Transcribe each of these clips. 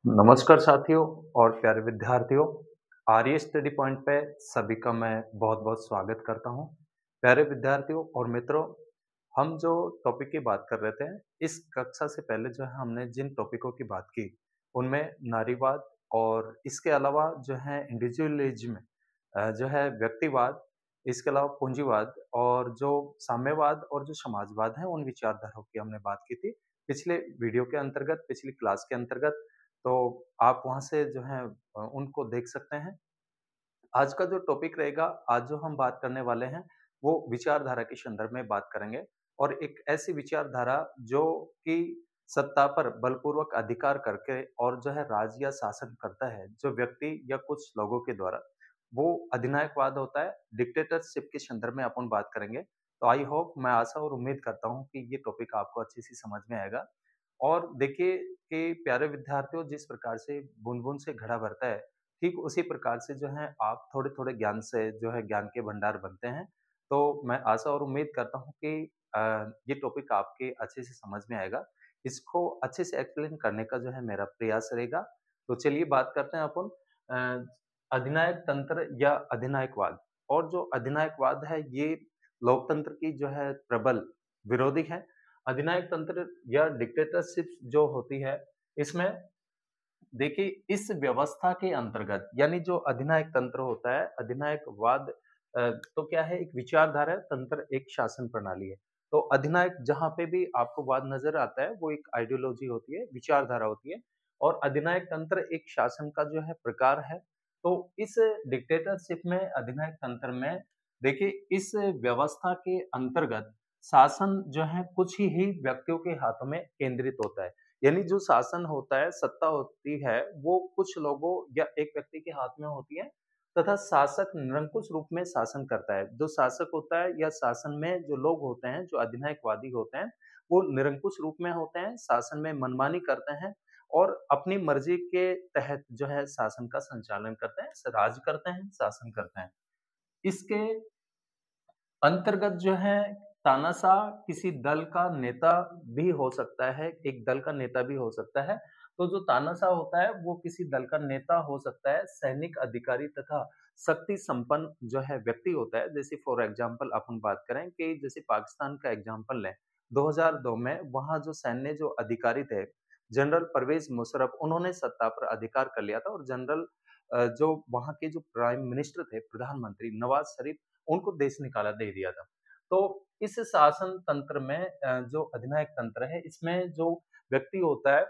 नमस्कार साथियों और प्यारे विद्यार्थियों। आर्य स्टडी पॉइंट पे सभी का मैं बहुत-बहुत स्वागत करता हूँ। प्यारे विद्यार्थियों और मित्रों, हम जो टॉपिक की बात कर रहे थे, इस कक्षा से पहले जो है हमने जिन टॉपिकों की बात की, उनमें नारीवाद और इसके अलावा जो है इंडिविजुअलिज्म जो है व्यक्तिवाद, इसके अलावा पूंजीवाद और जो साम्यवाद और जो समाजवाद है, उन विचारधाराओं की हमने बात की थी। पिछले वीडियो के अंतर्गत, पिछली क्लास के अंतर्गत, तो आप वहाँ से जो है उनको देख सकते हैं। आज का जो टॉपिक रहेगा, आज जो हम बात करने वाले हैं, वो विचारधारा के संदर्भ में बात करेंगे और एक ऐसी विचारधारा जो कि सत्ता पर बलपूर्वक अधिकार करके और जो है राज या शासन करता है, जो व्यक्ति या कुछ लोगों के द्वारा, वो अधिनायकवाद होता है। डिक्टेटरशिप के संदर्भ में अपन बात करेंगे। तो आई होप, मैं आशा और उम्मीद करता हूँ कि ये टॉपिक आपको अच्छे से समझ में आएगा। और देखिए कि प्यारे विद्यार्थियों, जिस प्रकार से बूंद-बूंद से घड़ा भरता है, ठीक उसी प्रकार से जो है आप थोड़े-थोड़े ज्ञान से जो है ज्ञान के भंडार बनते हैं। तो मैं आशा और उम्मीद करता हूँ कि अ, ये टॉपिक आपके अच्छे से समझ में आएगा। इसको अच्छे से एक्सप्लेन करने का जो है मेरा प्रयास रहेगा। तो चलिए बात करते हैं अपन अधिनायक तंत्र या अधिनायकवाद। और जो अधिनायकवाद है, ये लोकतंत्र की जो है प्रबल विरोधी है। अधिनायक तंत्र या डिक्टेटरशिप जो होती है, इसमें देखिए इस व्यवस्था के अंतर्गत, यानी जो अधिनायक तंत्र होता है, अधिनायकवाद तो क्या है, एक विचारधारा है, तंत्र एक शासन प्रणाली है। तो अधिनायक जहाँ पे भी आपको वाद नजर आता है, वो एक आइडियोलॉजी होती है, विचारधारा होती है। और अधिनायक तंत्र एक शासन का जो है प्रकार है। तो इस डिक्टेटरशिप में, अधिनायक तंत्र में, देखिए इस व्यवस्था के अंतर्गत शासन जो है कुछ ही व्यक्तियों के हाथों में केंद्रित होता है। यानी जो शासन होता है, सत्ता होती है, वो कुछ लोगों या एक व्यक्ति के हाथ में होती है तथा शासक निरंकुश रूप में शासन करता है। जो शासक होता है या शासन में जो लोग होते हैं, जो अधिनायकवादी होते हैं, वो निरंकुश रूप में होते हैं, शासन में मनमानी करते हैं और अपनी मर्जी के तहत जो है शासन का संचालन करते हैं, राज करते हैं, शासन करते हैं। इसके अंतर्गत जो है तानाशाह किसी दल का नेता भी हो सकता है, एक दल का नेता भी हो सकता है। तो जो तानाशाह होता है, वो किसी दल का नेता हो सकता है, सैनिक अधिकारी तथा शक्ति संपन्न जो है व्यक्ति होता है। जैसे फॉर एग्जांपल अपन बात करें कि जैसे पाकिस्तान का एग्जांपल लें, 2002 में वहाँ जो सैन्य जो अधिकारी थे, जनरल परवेज मुशर्रफ, उन्होंने सत्ता पर अधिकार कर लिया था और जनरल जो वहाँ के जो प्राइम मिनिस्टर थे, प्रधानमंत्री नवाज शरीफ, उनको देश निकाला दे दिया था। तो इस शासन तंत्र में जो अधिनायक तंत्र है, इसमें जो व्यक्ति होता है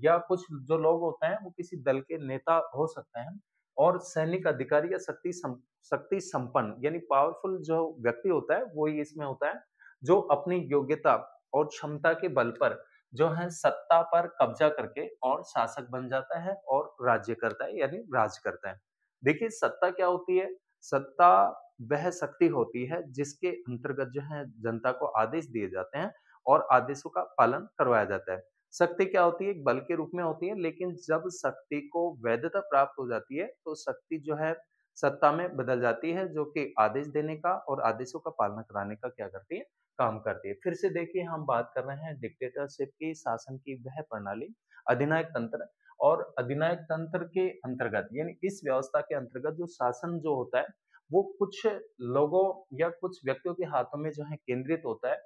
या कुछ जो लोग होते हैं, वो किसी दल के नेता हो सकते हैं और सैनिक अधिकारी या शक्ति संपन्न यानी पावरफुल जो व्यक्ति होता है, वो ही इसमें होता है, जो अपनी योग्यता और क्षमता के बल पर जो है सत्ता पर कब्जा करके और शासक बन जाता है और राज्य करता है, यानी राज करता है। देखिए सत्ता क्या होती है? सत्ता वह शक्ति होती है जिसके अंतर्गत जो है जनता को आदेश दिए जाते हैं और आदेशों का पालन करवाया जाता है। शक्ति क्या होती है? एक बल के रूप में होती है, लेकिन जब शक्ति को वैधता प्राप्त हो जाती है, तो शक्ति जो है सत्ता में बदल जाती है, जो कि आदेश देने का और आदेशों का पालन कराने का क्या करती है? काम करती है। फिर से देखिए, हम बात कर रहे हैं डिक्टेटरशिप की, शासन की वह प्रणाली, अधिनायक तंत्र। और अधिनायक तंत्र के अंतर्गत, यानी इस व्यवस्था के अंतर्गत, जो शासन जो होता है, वो कुछ लोगों या कुछ व्यक्तियों के हाथों में जो है केंद्रित होता है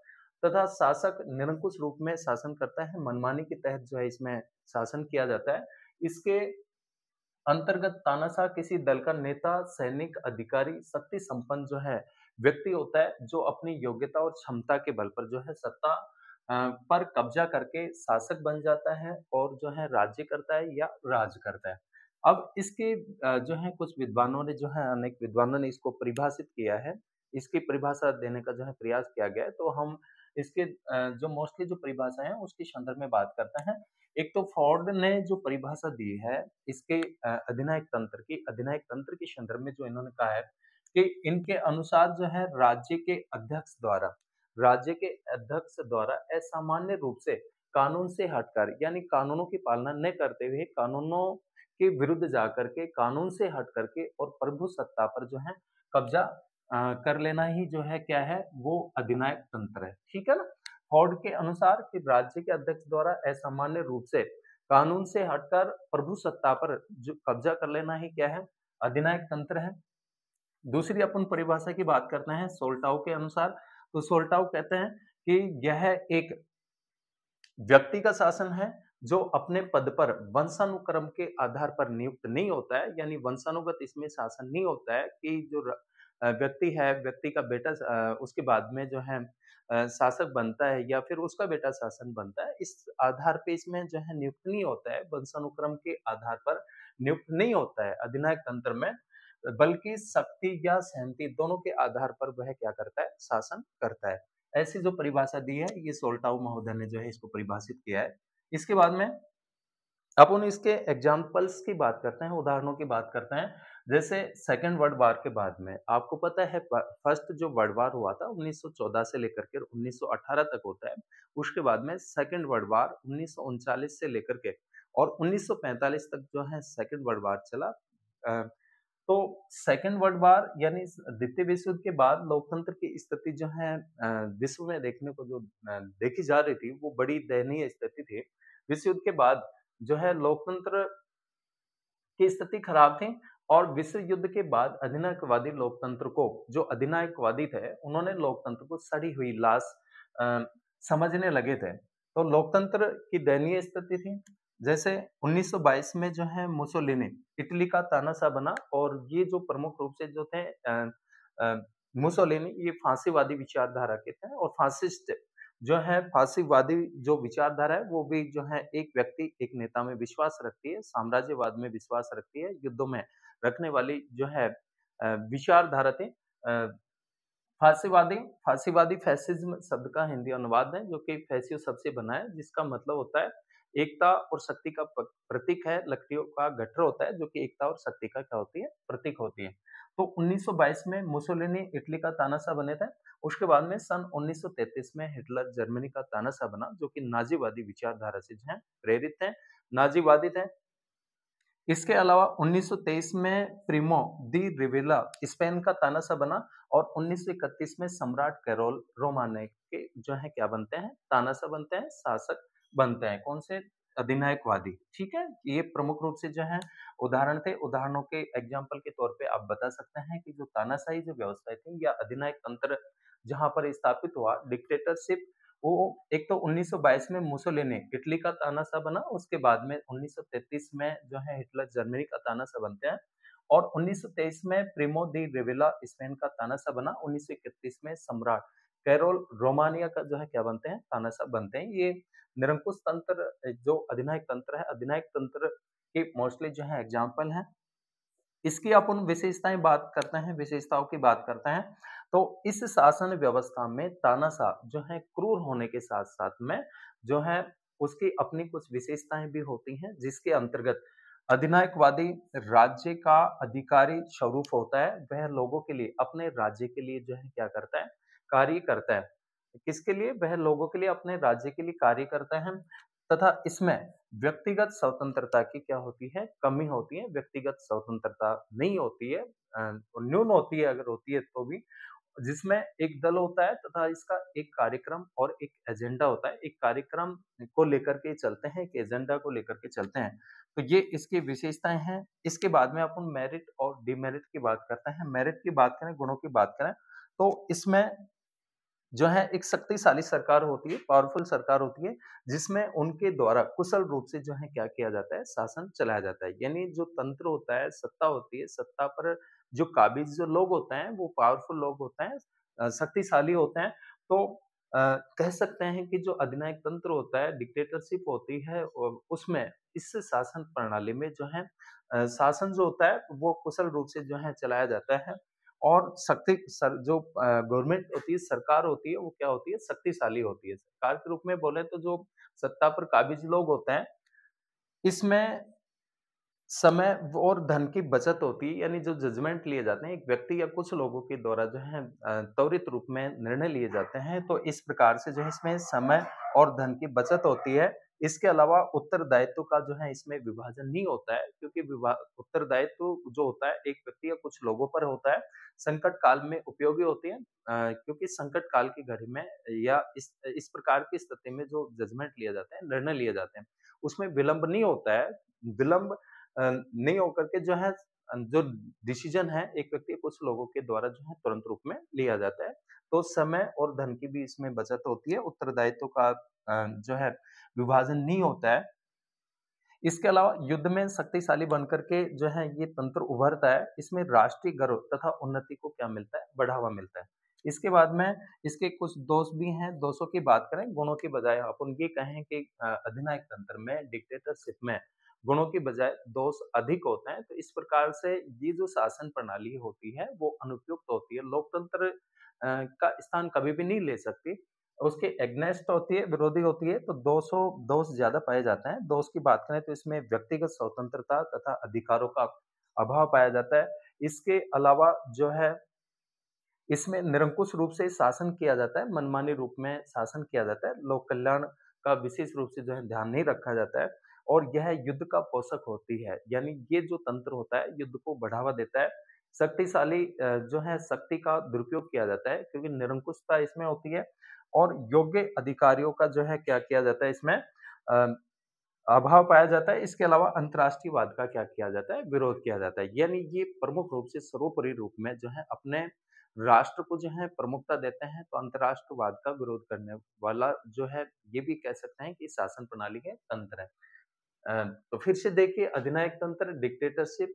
तथा शासक निरंकुश रूप में शासन करता है, मनमानी के तहत जो है इसमें शासन किया जाता है। इसके अंतर्गत तानाशाह किसी दल का नेता, सैनिक अधिकारी, शक्ति संपन्न जो है व्यक्ति होता है, जो अपनी योग्यता और क्षमता के बल पर जो है सत्ता पर कब्जा करके शासक बन जाता है और जो है राज्य करता है या राज करता है। अब इसके जो है कुछ विद्वानों ने जो है, अनेक विद्वानों ने इसको परिभाषित किया है। इसकी परिभाषा देने का जो है प्रयास किया गया है। तो हम इसके जो मोस्टली जो परिभाषा है, उसके संदर्भ में बात करते हैं। एक तो फोर्ड ने जो परिभाषा दी है इसके अधिनायक तंत्र के संदर्भ में, जो इन्होंने कहा है कि इनके अनुसार जो है राज्य के अध्यक्ष द्वारा असामान्य रूप से कानून से हटकर, यानी कानूनों की पालना न करते हुए, कानूनों के विरुद्ध जाकर के, कानून से हट करके और प्रभु सत्ता पर जो है कब्जा कर लेना ही जो है क्या है, वो अधिनायक तंत्र है। ठीक है ना? फोर्ड के अनुसार कि राज्य के अध्यक्ष द्वारा असामान्य रूप से कानून से हटकर प्रभु सत्ता पर जो कब्जा कर लेना ही क्या है? अधिनायक तंत्र है। दूसरी अपन परिभाषा की बात करते हैं सोल्टाउ के अनुसार, तो सोल्टाउ कहते हैं कि यह एक व्यक्ति का शासन है जो अपने पद पर वंशानुक्रम के आधार पर नियुक्त नहीं होता है, यानी वंशानुगत इसमें शासन नहीं होता है कि जो व्यक्ति है, व्यक्ति का बेटा उसके बाद में जो है शासक बनता है या फिर उसका बेटा शासन बनता है, इस आधार पे इसमें जो है नियुक्त नहीं होता है, वंशानुक्रम के आधार पर नियुक्त नहीं होता है अधिनायक तंत्र में, बल्कि शक्ति या सहमति दोनों के आधार पर वह क्या करता है? शासन करता है। ऐसी जो परिभाषा दी है, ये सोल्टाउ महोदय ने जो है इसको परिभाषित किया है। इसके बाद में अपन इसके एग्जाम्पल्स की बात करते हैं, उदाहरणों की बात करते हैं। जैसे सेकंड वर्ल्ड वॉर के बाद में आपको पता है फर्स्ट जो वर्ल्ड वॉर हुआ था 1914 से लेकर के 1918 तक होता है। उसके बाद में सेकंड वर्ल्ड वॉर 1939 से लेकर के और 1945 तक जो है सेकंड वर्ल्ड वॉर चला। अ, तो सेकंड वर्ल्ड वॉर यानी द्वितीय विश्व युद्ध के बाद लोकतंत्र की स्थिति जो है विश्व में देखने को जो देखी जा रही थी, वो बड़ी दयनीय स्थिति थी। विश्व युद्ध के बाद जो है लोकतंत्र की स्थिति खराब थी और विश्व युद्ध के बाद अधिनायकवादी लोकतंत्र को जो अधिनायकवादी थे, उन्होंने लोकतंत्र को सड़ी हुई लाश अ, समझने लगे थे। तो लोकतंत्र की दयनीय स्थिति थी। जैसे 1922 में जो है मुसोलिनी इटली का तानाशाह बना और ये जो प्रमुख रूप से जो थे अ, मुसोलिनी ये फांसीवादी विचारधारा के थे और फासिस्ट जो है फांसीवादी जो विचारधारा है वो भी जो है एक व्यक्ति एक नेता में विश्वास रखती है, साम्राज्यवाद में विश्वास रखती है, युद्धों में रखने वाली जो है विचारधारा थी। फांसीवादी फांसीवादी फैसिज्म शब्द का हिंदी अनुवाद है जो कि फैसियो शब्द से बना है जिसका मतलब होता है एकता और शक्ति का प्रतीक है, लकड़ियों का गट्ठर होता है जो कि एकता और शक्ति का क्या होती है? प्रतीक होती है। तो 1922 में मुसोलिनी इटली का तानाशाह बने थे। उसके बाद में सन 1933 में हिटलर जर्मनी का तानाशाह बना जो कि नाज़ीवादी विचारधारा से जो है प्रेरित थे, नाज़ीवादी थे। इसके अलावा 1923 में प्रिमो दी रिविला स्पेन का तानाशाह बना और 1931 में सम्राट कैरोल रोमाने के जो है क्या बनते हैं? तानाशाह बनते हैं, शासक बनते हैं। कौन से? अधिनायकवादी। ठीक है? ये प्रमुख रूप से जो है उदाहरण थे। उदाहरणों के एग्जाम्पल के तौर पे आप बता सकते हैं कि जो तानाशाही जो व्यवस्था थी या अधिनायक तंत्र जहाँ पर स्थापित हुआ डिक्टेटरशिप, वो एक तो 1922 में मुसोलिनी इटली का तानाशाह बना, उसके बाद में 1933 में जो है हिटलर जर्मनी का तानाशाह बनते हैं और 1923 में प्रिमो दी रिविला स्पेन का तानाशाह बना, 1931 में सम्राट कैरोल रोमानिया का जो है क्या बनते हैं? तानाशाह बनते हैं। ये निरंकुश तंत्र जो अधिनायक तंत्र है, अधिनायक तंत्र के मोस्टली जो है एग्जाम्पल हैं। इसकी अपन विशेषताएं बात करते हैं, विशेषताओं की बात करते हैं। तो इस शासन व्यवस्था में तानाशाह जो है क्रूर होने के साथ-साथ में जो है उसकी अपनी कुछ विशेषताएं भी होती हैं, जिसके अंतर्गत अधिनायकवादी राज्य का अधिकारी स्वरूप होता है। वह लोगों के लिए, अपने राज्य के लिए जो है क्या करता है? कार्य करता है। किसके लिए? वह लोगों के लिए, अपने राज्य के लिए कार्य करता है तथा इसमें व्यक्तिगत स्वतंत्रता की क्या होती है? कमी होती है। व्यक्तिगत स्वतंत्रता नहीं होती है, न्यून होती है अगर होती है तो भी, जिसमें एक दल होता है तथा इसका एक कार्यक्रम और एक एजेंडा होता है। एक कार्यक्रम को लेकर के चलते हैं, एक एजेंडा को लेकर के चलते हैं। तो ये इसकी विशेषताएँ हैं। इसके बाद में अपन मेरिट और डिमेरिट की बात करते हैं। मेरिट की बात करें, गुणों की बात करें, तो इसमें जो है एक शक्तिशाली सरकार होती है, पावरफुल सरकार होती है, जिसमें उनके द्वारा कुशल रूप से जो है क्या किया जाता है? शासन चलाया जाता है। यानी जो तंत्र होता है, सत्ता होती है, सत्ता पर जो काबिज जो लोग होते हैं, वो पावरफुल लोग होते हैं, शक्तिशाली होते हैं। तो अ, कह सकते हैं कि जो अधिनायक तंत्र होता है, डिक्टेटरशिप होती है उसमें इस शासन प्रणाली में जो है शासन जो होता है, वो कुशल रूप से जो है चलाया जाता है। और शक्ति सर जो गवर्नमेंट होती है, सरकार होती है, वो क्या होती है? शक्तिशाली होती है। सरकार के रूप में बोले तो जो सत्ता पर काबिज लोग होते हैं, इसमें समय और धन की बचत होती है, यानी जो जजमेंट लिए जाते हैं, एक व्यक्ति या कुछ लोगों के द्वारा जो है त्वरित रूप में निर्णय लिए जाते हैं, तो इस प्रकार से जो है इसमें समय और धन की बचत होती है। इसके अलावा उत्तरदायित्व का जो है इसमें विभाजन नहीं होता है, क्योंकि उत्तरदायित्व जो होता है एक व्यक्ति या कुछ लोगों पर होता है, संकट काल में उपयोगी होती है। क्योंकि संकट काल की घड़ी में या इस प्रकार की स्थिति में जो जजमेंट लिया जाता है, निर्णय लिए जाते हैं, उसमें विलंब नहीं होता है। विलंब नहीं होकर के जो है जो डिसीजन है एक व्यक्ति या कुछ लोगों के द्वारा जो है तुरंत रूप में लिया जाता है। तो समय और धन की भी इसमें बचत होती है, उत्तरदायित्व का जो है विभाजन नहीं होता है। इसके अलावा युद्ध में शक्तिशाली बनकर के जो है ये तंत्र उभरता है, इसमें राष्ट्रीय गर्व तथा उन्नति को क्या मिलता है? बढ़ावा मिलता है। इसके बाद में इसके कुछ दोष भी हैं, दोषों की बात करें, गुणों की बजाय अपन ये कहें कि अधिनायक तंत्र में, डिक्टेटरशिप में गुणों की बजाय दोष अधिक होते हैं, तो इस प्रकार से ये जो शासन प्रणाली होती है, वो अनुपयुक्त होती है। लोकतंत्र का स्थान कभी भी नहीं ले सकती। उसके एग्नेस्ट होती है, विरोधी होती है, तो 200 दोष ज़्यादा पाए जाते हैं। दोष की बात करें तो इसमें व्यक्तिगत स्वतंत्रता तथा अधिकारों का अभाव पाया जाता है। इसके अलावा जो है इसमें निरंकुश रूप से शासन किया जाता है, मनमानी रूप में शासन किया जाता है, लोक कल्याण का विशेष रूप से जो है ध्यान नहीं रखा जाता है और यह युद्ध का पोषक होती है। यानी ये जो तंत्र होता है युद्ध को बढ़ावा देता है। शक्तिशाली जो है शक्ति का दुरुपयोग किया जाता है क्योंकि निरंकुशता इसमें होती है और योग्य अधिकारियों का जो है क्या किया जाता है इसमें अभाव पाया जाता है। इसके अलावा अंतर्राष्ट्रीयवाद का क्या किया जाता है? विरोध किया जाता है। यानी ये प्रमुख रूप से सर्वोपरि रूप में जो है अपने राष्ट्र को जो है प्रमुखता देते हैं, तो अंतर्राष्ट्रवाद का विरोध करने वाला जो है ये भी कह सकते हैं कि शासन प्रणाली के तंत्र है। तो फिर से देखिए अधिनायक तंत्र, डिक्टेटरशिप,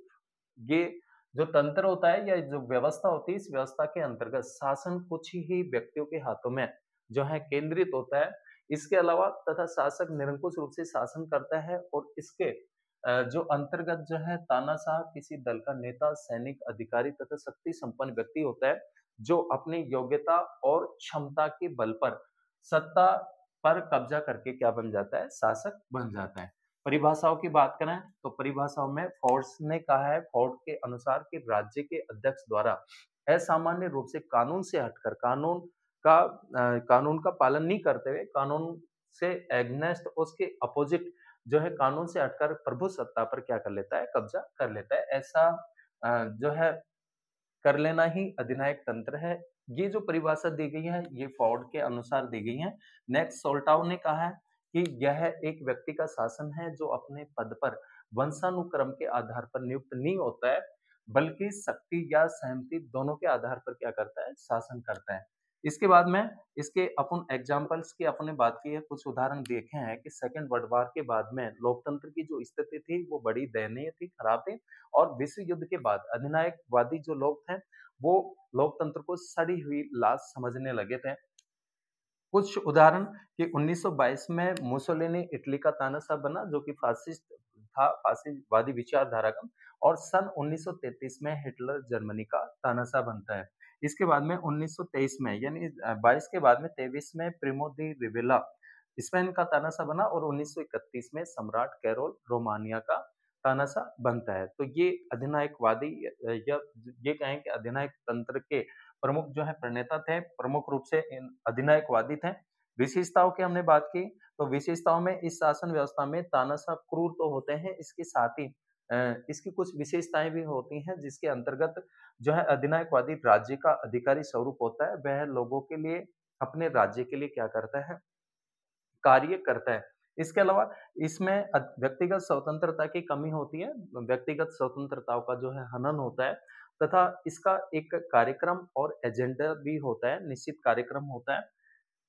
ये जो तंत्र होता है या जो व्यवस्था होती है, इस व्यवस्था के अंतर्गत शासन कुछ ही व्यक्तियों के हाथों में जो है केंद्रित होता है। इसके अलावा तथा शासक निरंकुश रूप से शासन करता है और इसके जो अंतर्गत जो है तानाशाह किसी दल का नेता, सैनिक, अधिकारी तथा शक्ति संपन्न व्यक्ति होता है, जो अपनी योग्यता और क्षमता के बल पर सत्ता पर कब्जा करके क्या बन जाता है? शासक बन जाता है। परिभाषाओं की बात करें तो परिभाषाओं में फोर्ड्स ने कहा है, फोर्ड के अनुसार कि राज्य के अध्यक्ष द्वारा असामान्य रूप से हटकर कानून का पालन नहीं करते हुए कानून से एग्नेस्ट उसके अपोजिट जो है कानून से हटकर प्रभु सत्ता पर क्या कर लेता है? कब्जा कर लेता है। ऐसा जो है कर लेना ही अधिनायक तंत्र है। ये जो परिभाषा दी गई है ये फोर्ड के अनुसार दी गई है। नेक्स्ट सोल्टाउ ने कहा है कि यह एक व्यक्ति का शासन है जो अपने पद पर वंशानुक्रम के आधार पर नियुक्त नहीं होता है, बल्कि शक्ति या सहमति दोनों के आधार पर क्या करता है? शासन करता है। इसके बाद में इसके अपन एग्जाम्पल्स की अपने बात की है, कुछ उदाहरण देखे हैं कि सेकेंड वर्ल्ड वार के बाद में लोकतंत्र की जो स्थिति थी वो बड़ी दयनीय थी, खराब थी और विश्व युद्ध के बाद अधिनायकवादी जो लोग थे वो लोकतंत्र को सड़ी हुई लाश समझने लगे थे। कुछ उदाहरण कि 1922 में मुसोलिनी इटली का तानाशाह बना जो कि फासिस्ट था, फासिस्टवादी विचारधारा का, और सन 1933 में हिटलर जर्मनी का तानाशाह बनता है। इसके बाद में 1923 में यानी 22 के बाद में 23 में प्रिमो दी रिवेला स्पेन का तानाशाह बना और 1931 में सम्राट कैरोल रोमानिया का तानाशाह बनता है। तो ये अधिनायकवादी या ये कहें कि अधिनायक तंत्र के प्रमुख जो है प्रणेता थे, प्रमुख रूप से इन अधिनायकवादी थे। विशेषताओं की हमने बात की, तो विशेषताओं में इस शासन व्यवस्था में तानाशाह क्रूर तो होते हैं, इसके साथ ही इसकी कुछ विशेषताएं भी होती हैं जिसके अंतर्गत जो है अधिनायकवादी राज्य का अधिकारी स्वरूप होता है, वह लोगों के लिए अपने राज्य के लिए क्या करता है? कार्य करता है। इसके अलावा इसमें व्यक्तिगत स्वतंत्रता की कमी होती है, व्यक्तिगत स्वतंत्रताओं का जो है हनन होता है तथा इसका एक कार्यक्रम और एजेंडा भी होता है, निश्चित कार्यक्रम होता है।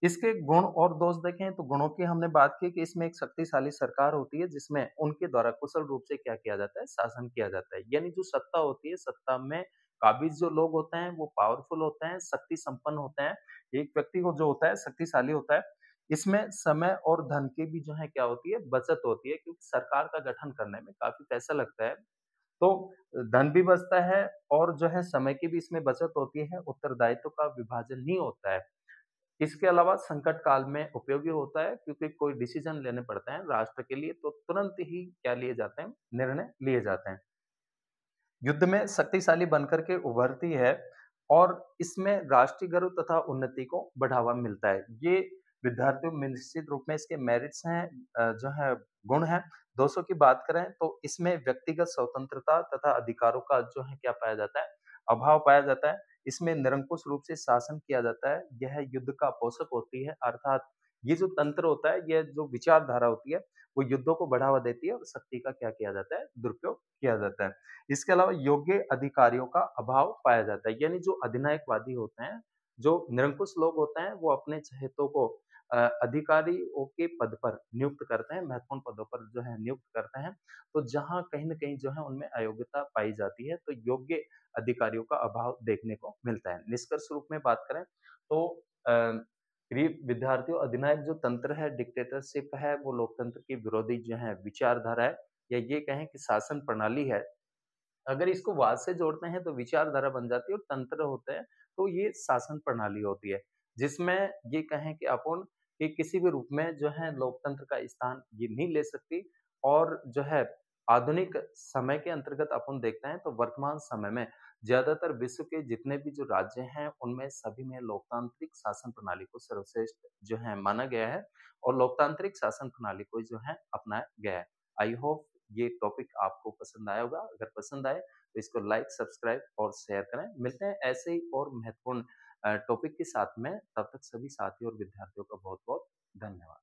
इसके गुण और दोष देखें तो गुणों की हमने बात की कि इसमें एक शक्तिशाली सरकार होती है जिसमें उनके द्वारा कुशल रूप से क्या किया जाता है? शासन किया जाता है। यानी जो सत्ता होती है, सत्ता में काबिज जो लोग होते हैं वो पावरफुल होते हैं, शक्ति संपन्न होते हैं। एक व्यक्ति को जो होता है शक्तिशाली होता है। इसमें समय और धन की भी जो है क्या होती है? बचत होती है क्योंकि सरकार का गठन करने में काफ़ी पैसा लगता है। तो धन भी बचता है और जो है समय की भी इसमें बचत होती है, उत्तरदायित्व का विभाजन नहीं होता है। इसके अलावा संकट काल में उपयोगी होता है क्योंकि कोई डिसीजन लेने पड़ते हैं राष्ट्र के लिए तो तुरंत ही क्या लिए जाते हैं? निर्णय लिए जाते हैं। युद्ध में शक्तिशाली बनकर के उभरती है और इसमें राष्ट्रीय गर्व तथा उन्नति को बढ़ावा मिलता है। ये विद्यार्थियों में निश्चित रूप में इसके मेरिट्स हैं, जो है गुण हैं। दोषों की बात करें तो इसमें व्यक्तिगत स्वतंत्रता तथा अधिकारों का जो है क्या पाया जाता है, अभाव पाया जाता है। इसमें निरंकुश रूप से शासन किया जाता है। यह युद्ध का पोषक होती है, अर्थात ये जो तंत्र होता है, ये जो विचारधारा होती है, वो युद्धों को बढ़ावा देती है और शक्ति का क्या किया जाता है, दुरुपयोग किया जाता है। इसके अलावा योग्य अधिकारियों का अभाव पाया जाता है, यानी जो अधिनायकवादी होते हैं, जो निरंकुश लोग होते हैं, वो अपने चहेतों को अधिकारियों के पद पर नियुक्त करते हैं, महत्वपूर्ण पदों पर जो है नियुक्त करते हैं। तो जहाँ कहीं न कहीं जो है उनमें अयोग्यता पाई जाती है, तो योग्य अधिकारियों का अभाव देखने को मिलता है। निष्कर्ष रूप में बात करें तो अ, गरीब विद्यार्थियों अधिनायक जो तंत्र है, डिक्टेटरशिप है, वो लोकतंत्र की विरोधी जो है विचारधारा है, या ये कहें कि शासन प्रणाली है। अगर इसको वाद से जोड़ते हैं तो विचारधारा बन जाती है, और तंत्र होते हैं तो ये शासन प्रणाली होती है, जिसमें ये कहें कि अपन कि किसी भी रूप में जो है लोकतंत्र का स्थान ये नहीं ले सकती। और जो है आधुनिक समय के अंतर्गत अपन देखते हैं तो वर्तमान समय में ज्यादातर विश्व के जितने भी जो राज्य हैं उनमें सभी में लोकतांत्रिक शासन प्रणाली को सर्वश्रेष्ठ जो है माना गया है, और लोकतांत्रिक शासन प्रणाली को जो है अपनाया गया है। आई होप ये टॉपिक आपको पसंद आया होगा। अगर पसंद आए तो इसको लाइक, सब्सक्राइब और शेयर करें। मिलते हैं ऐसे ही और महत्वपूर्ण टॉपिक के साथ में। तब तक सभी साथियों और विद्यार्थियों का बहुत-बहुत धन्यवाद।